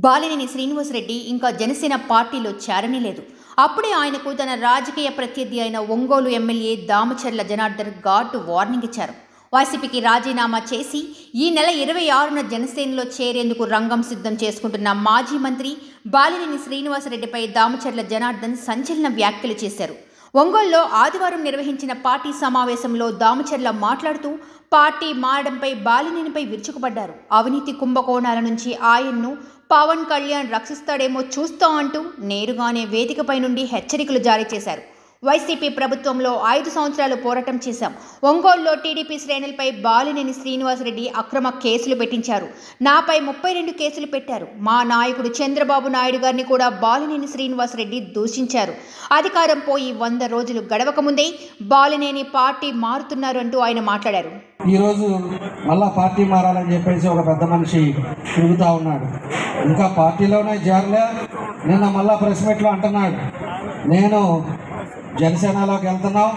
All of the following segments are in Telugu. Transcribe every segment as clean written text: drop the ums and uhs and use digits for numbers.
బాలినేని శ్రీనివాసరెడ్డి ఇంకా జనసేన పార్టీలో చేరనే లేదు. అప్పుడే ఆయనకు తన రాజకీయ ప్రత్యర్థి అయిన ఒంగోలు ఎమ్మెల్యే దామచర్ల జనార్దన్ ఘాటు వార్నింగ్ ఇచ్చారు. వైసీపీకి రాజీనామా చేసి ఈ నెల 26న జనసేనలో చేరేందుకు రంగం సిద్ధం చేసుకుంటున్న మాజీ మంత్రి బాలినేని శ్రీనివాసరెడ్డిపై దామచర్ల జనార్దన్ సంచలన వ్యాఖ్యలు చేశారు. ఒంగోలులో ఆదివారం నిర్వహించిన పార్టీ సమావేశంలో దామచర్ల మాట్లాడుతూ పార్టీ మారడంపై బాలినేనిపై విరుచుకుపడ్డారు. అవినీతి కుంభకోణాల నుంచి ఆయన్ను పవన్ కళ్యాణ్ రక్షిస్తాడేమో చూస్తా అంటూ నేరుగానే వేదికపై నుండి హెచ్చరికలు జారీ చేశారు. వైసీపీ ప్రభుత్వంలో 5 సంవత్సరాలు పోరాటం చేశాం. ఒంగోలులో టీడీపీ శ్రేణులపై బాలినేని శ్రీనివాసరెడ్డి అక్రమ కేసులు పెట్టించారు. నాపై 32 కేసులు పెట్టారు. మా నాయకుడు చంద్రబాబు నాయుడు గారిని కూడా బాలినేని శ్రీనివాసరెడ్డి దూషించారు. అధికారం పోయి 100 రోజులు గడవక ముందే బాలినేని పార్టీ మారుతున్నారు అంటూ ఆయన మాట్లాడారు. ఈరోజు మళ్ళా పార్టీ మారాలని చెప్పేసి ఒక పెద్ద మనిషి తిరుగుతూ ఉన్నాడు. ఇంకా పార్టీలోనే చేరలే. నిన్న మళ్ళా ప్రెస్ మీట్లో అంటున్నాడు, నేను జనసేనలోకి వెళ్తున్నాం.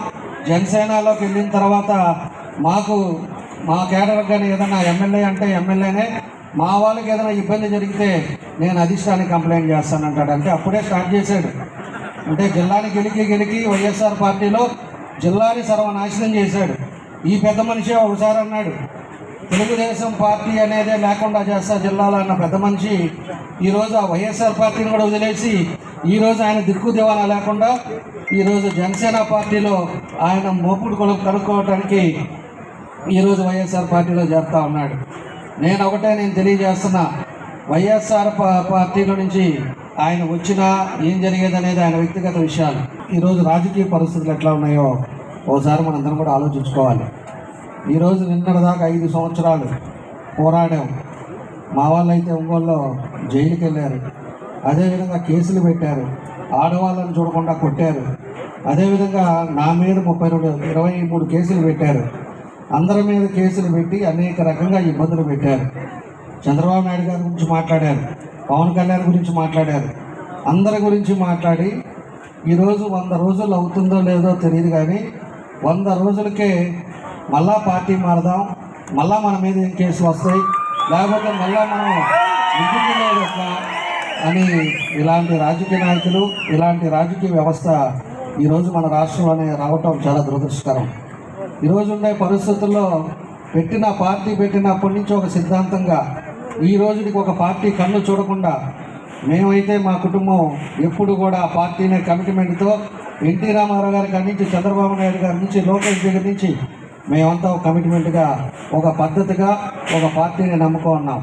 జనసేనలోకి వెళ్ళిన తర్వాత మా కేడర్కి కానీ ఏదైనా ఎమ్మెల్యే అంటే ఎమ్మెల్యేనే, మా వాళ్ళకి ఏదైనా ఇబ్బంది జరిగితే నేను అధిష్టానికి కంప్లైంట్ చేస్తానంటాడు. అంటే అప్పుడే స్టార్ట్ చేశాడు. అంటే జిల్లాని గెలికి వైఎస్ఆర్ పార్టీలో జిల్లాని సర్వనాశనం చేశాడు. ఈ పెద్ద మనిషి ఒకసారి అన్నాడు, తెలుగుదేశం పార్టీ అనేదే లేకుండా చేస్తా జిల్లాలో అన్న పెద్ద మనిషి ఈరోజు ఆ వైఎస్ఆర్ పార్టీని కూడా వదిలేసి ఈరోజు ఆయన దిక్కు దివానా లేకుండా ఈరోజు జనసేన పార్టీలో ఆయన మోపుడు కనుక్కోవటానికి ఈరోజు వైఎస్ఆర్ పార్టీలో చేరుతూ ఉన్నాడు. నేను తెలియజేస్తున్నా, వైఎస్ఆర్ పార్టీలో నుంచి ఆయన వచ్చినా ఏం జరిగేది అనేది ఆయన వ్యక్తిగత విషయాలు. ఈరోజు రాజకీయ పరిస్థితులు ఎట్లా ఉన్నాయో ఒకసారి మనందరం కూడా ఆలోచించుకోవాలి. ఈరోజు నిన్నటిదాకా 5 సంవత్సరాలు పోరాడాం. మా వాళ్ళు అయితే ఒంగోలులో జైలుకి వెళ్ళారు. అదేవిధంగా కేసులు పెట్టారు. ఆడవాళ్ళని చూడకుండా కొట్టారు. అదేవిధంగా నా మీద 23 కేసులు పెట్టారు. అందరి మీద కేసులు పెట్టి అనేక రకంగా ఇబ్బందులు పెట్టారు. చంద్రబాబు నాయుడు గారి గురించి మాట్లాడారు, పవన్ కళ్యాణ్ గురించి మాట్లాడారు, అందరి గురించి మాట్లాడి ఈరోజు 100 రోజులు అవుతుందో లేదో తెలియదు, కానీ 100 రోజులకే మళ్ళా పార్టీ మారదాం, మళ్ళా మన మీద ఏం కేసులు వస్తాయి, లేకపోతే మళ్ళా మనం ఇంటికి లేదు ఎట్లా అని ఇలాంటి రాజకీయ నాయకులు, ఇలాంటి రాజకీయ వ్యవస్థ ఈరోజు మన రాష్ట్రంలోనే రావటం చాలా దురదృష్టకరం. ఈరోజు ఉండే పరిస్థితుల్లో పార్టీ పెట్టినప్పటి నుంచి ఒక సిద్ధాంతంగా ఈ రోజుకి ఒక పార్టీ కన్ను చూడకుండా మేమైతే మా కుటుంబం ఎప్పుడు కూడా పార్టీనే కమిట్మెంట్తో ఎన్టీ రామారావు గారి కాడి నుంచి చంద్రబాబు నాయుడు గారి నుంచి లోకేష్ దగ్గర నుంచి మేమంతా ఒక కమిట్మెంట్గా ఒక పద్ధతిగా ఒక పార్టీని నమ్ముకున్నాం.